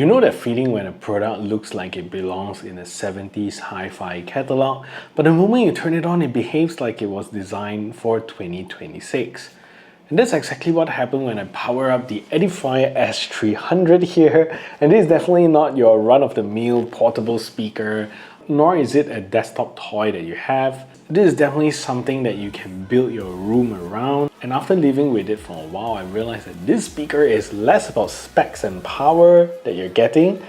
You know that feeling when a product looks like it belongs in a 70s hi-fi catalog, but the moment you turn it on, it behaves like it was designed for 2026. And that's exactly what happened when I power up the Edifier S300 here. And this is definitely not your run-of-the-mill portable speaker, nor is it a desktop toy that you have. This is definitely something that you can build your room around. And after living with it for a while, I realized that this speaker is less about specs and power that you're getting,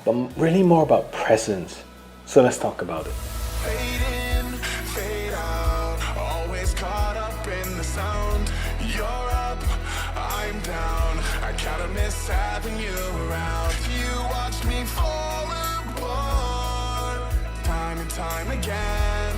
but really more about presence. So let's talk about it. Fade in, fade out, always caught up in the sound. You're up, I'm down, I kinda miss having you around. You watched me fall apart, time and time again.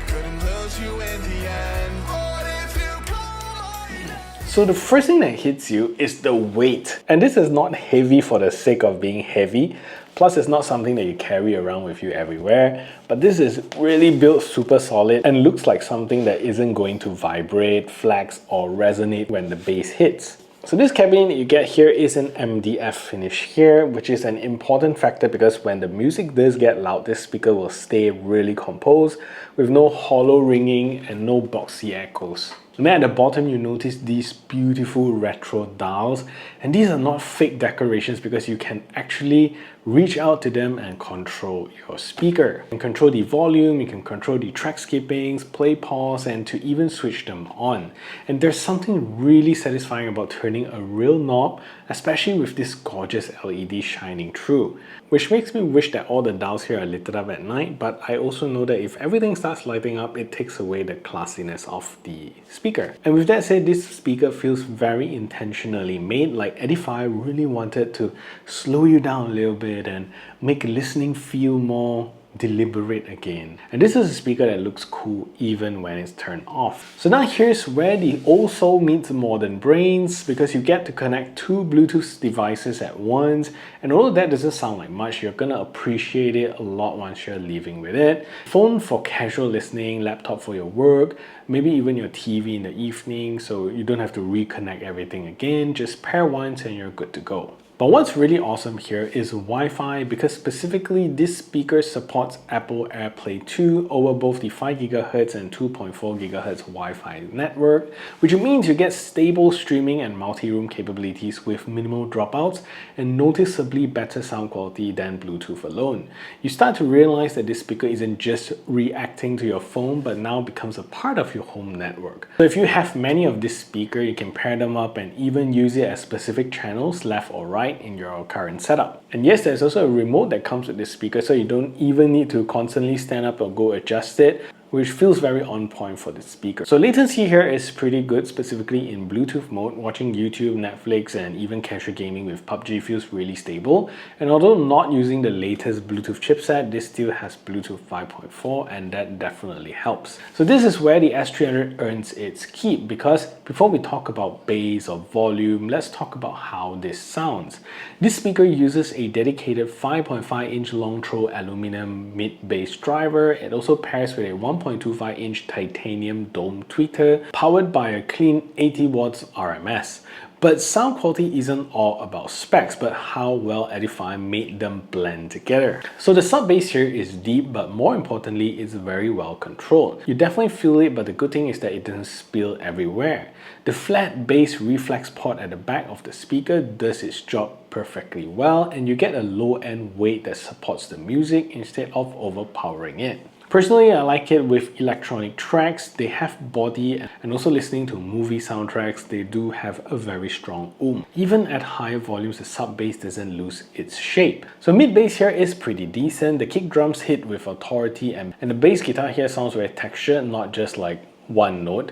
Couldn't lose you in the end. What if you call my... So the first thing that hits you is the weight. And this is not heavy for the sake of being heavy. Plus, it's not something that you carry around with you everywhere. But this is really built super solid and looks like something that isn't going to vibrate, flex, or resonate when the bass hits. So this cabin that you get here is an MDF finish here, which is an important factor because when the music does get loud, this speaker will stay really composed with no hollow ringing and no boxy echoes. And then at the bottom, you notice these beautiful retro dials, and these are not fake decorations because you can actually reach out to them and control your speaker. You can control the volume, you can control the track skippings, play, pause, and to even switch them on. And there's something really satisfying about turning a real knob, especially with this gorgeous LED shining through, which makes me wish that all the dials here are lit up at night, but I also know that if everything starts lighting up, it takes away the classiness of the speaker. And with that said, this speaker feels very intentionally made, like Edifier really wanted to slow you down a little bit and make listening feel more deliberate again. And this is a speaker that looks cool even when it's turned off. So now here's where the old soul meets modern brains, because you get to connect two Bluetooth devices at once. And although that doesn't sound like much, you're gonna appreciate it a lot once you're living with it. Phone for casual listening, laptop for your work, maybe even your TV in the evening, so you don't have to reconnect everything again. Just pair once and you're good to go. But what's really awesome here is Wi-Fi, because specifically this speaker supports Apple AirPlay 2 over both the 5 GHz and 2.4 GHz Wi-Fi network, which means you get stable streaming and multi-room capabilities with minimal dropouts and noticeably better sound quality than Bluetooth alone. You start to realize that this speaker isn't just reacting to your phone, but now becomes a part of your home network. So if you have many of this speaker, you can pair them up and even use it as specific channels, left or right, in your current setup. And yes, there's also a remote that comes with this speaker, so you don't even need to constantly stand up or go adjust it, which feels very on point for this speaker. So latency here is pretty good, specifically in Bluetooth mode. Watching YouTube, Netflix, and even casual gaming with PUBG feels really stable. And although not using the latest Bluetooth chipset, this still has Bluetooth 5.4, and that definitely helps. So this is where the S300 earns its keep, because before we talk about bass or volume, let's talk about how this sounds. This speaker uses a dedicated 5.5-inch long throw aluminum mid-bass driver. It also pairs with a 1.25-inch titanium dome tweeter powered by a clean 80 watts RMS. But sound quality isn't all about specs, but how well Edifier made them blend together. So the sub bass here is deep, but more importantly, it's very well controlled. You definitely feel it, but the good thing is that it doesn't spill everywhere. The flat bass reflex port at the back of the speaker does its job perfectly well, and you get a low-end weight that supports the music instead of overpowering it. Personally, I like it with electronic tracks. They have body, and also listening to movie soundtracks, they do have a very strong Even at higher volumes, the sub bass doesn't lose its shape. So mid bass here is pretty decent. The kick drums hit with authority, and the bass guitar here sounds very textured, not just like one note.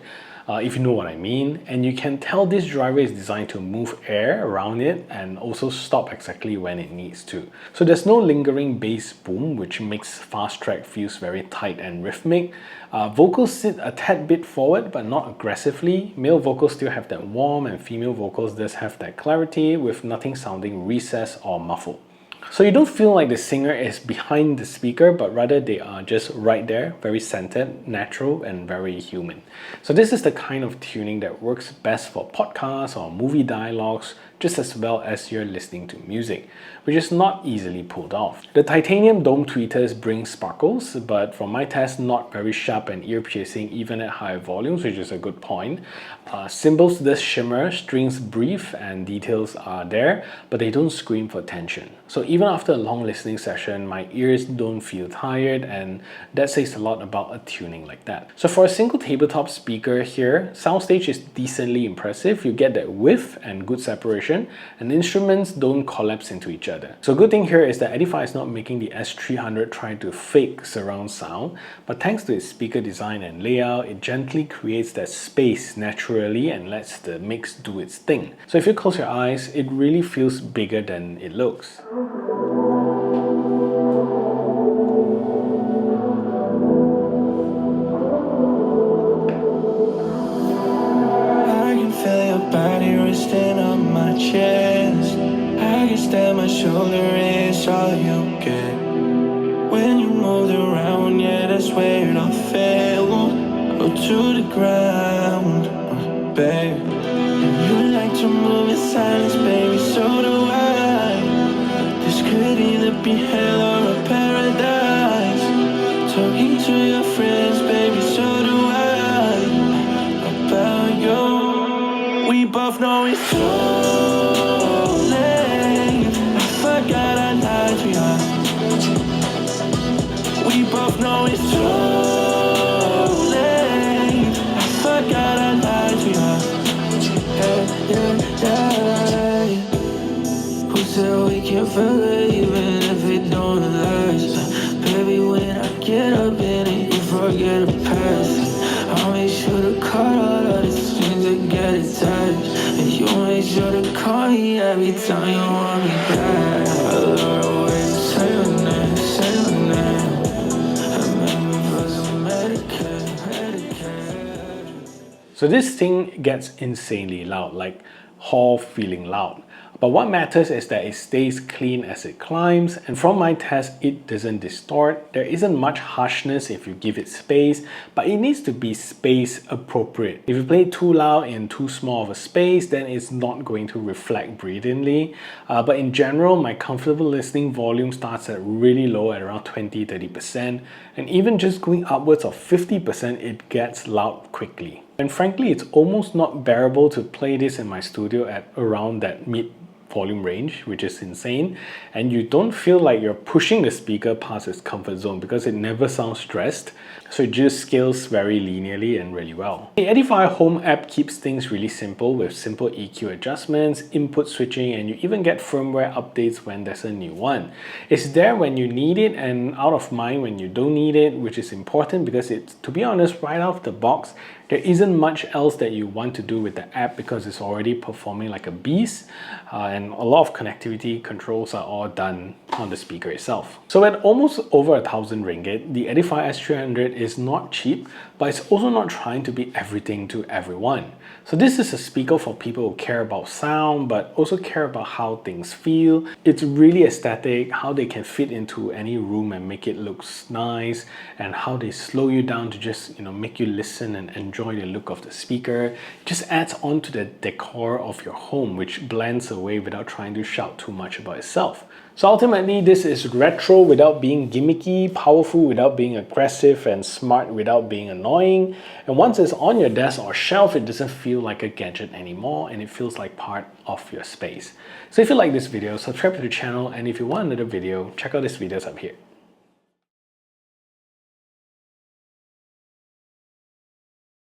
If you know what I mean. And you can tell this driver is designed to move air around it and also stop exactly when it needs to. So there's no lingering bass boom, which makes fast track feels very tight and rhythmic. Vocals sit a tad bit forward, but not aggressively. Male vocals still have that warmth, and female vocals does have that clarity with nothing sounding recessed or muffled. So you don't feel like the singer is behind the speaker, but rather they are just right there, very centered, natural, and very human. So this is the kind of tuning that works best for podcasts or movie dialogues, just as well as you're listening to music, which is not easily pulled off. The titanium dome tweeters bring sparkles, but from my test, not very sharp and ear-piercing even at higher volumes, which is a good point. Cymbals does shimmer, strings brief, and details are there, but they don't scream for tension. So even after a long listening session, my ears don't feel tired, and that says a lot about a tuning like that. So for a single tabletop speaker here, soundstage is decently impressive. You get that width and good separation, and the instruments don't collapse into each other. So good thing here is that Edifier is not making the S300 try to fake surround sound, but thanks to its speaker design and layout, it gently creates that space naturally and lets the mix do its thing. So if you close your eyes, it really feels bigger than it looks. I can feel your body resting on my chest. I guess that my shoulder is all you get. When you moved around, yeah, that's where it all fell. Go to the ground, babe. And you like to move in silence, baby, so do I. This could either be hell or a paradise. Talking to your friends, baby, so do I. About you, we both know it's too late. I forgot I lied to you. We both know it's too late. I forgot I lied to you. Yeah. Who said we can't forget even if it don't last? Baby, when I get up in it, you forget the past. I'll make sure to cut all of the strings and get attached. And you make sure to call me every time you want me back. I love the way you say your name, say your name. I remember for some Medicaid. So this thing gets insanely loud, like hall feeling loud. But what matters is that it stays clean as it climbs, and from my test, it doesn't distort. There isn't much harshness if you give it space, but it needs to be space appropriate. If you play it too loud in too small of a space, then it's not going to reflect brilliantly. But in general, my comfortable listening volume starts at really low at around 20-30%, and even just going upwards of 50%, it gets loud quickly. And frankly, it's almost not bearable to play this in my studio at around that mid volume range, which is insane, and you don't feel like you're pushing the speaker past its comfort zone because it never sounds stressed, so it just scales very linearly and really well. The Edifier Home app keeps things really simple with simple EQ adjustments, input switching, and you even get firmware updates when there's a new one. It's there when you need it and out of mind when you don't need it, which is important because it's, to be honest, right out of the box, there isn't much else that you want to do with the app because it's already performing like a beast, and a lot of connectivity controls are all done on the speaker itself. So at almost over 1,000 ringgit, the Edifier S300 is not cheap, but it's also not trying to be everything to everyone. So this is a speaker for people who care about sound, but also care about how things feel. It's really aesthetic, how they can fit into any room and make it look nice, and how they slow you down to just, make you listen and enjoy the look of the speaker. It just adds on to the decor of your home, which blends away without trying to shout too much about itself. So ultimately, this is retro without being gimmicky, powerful without being aggressive, and smart without being annoying. And once it's on your desk or shelf, it doesn't feel like a gadget anymore, and it feels like part of your space. So if you like this video, subscribe to the channel, and if you want another video, check out these videos up here.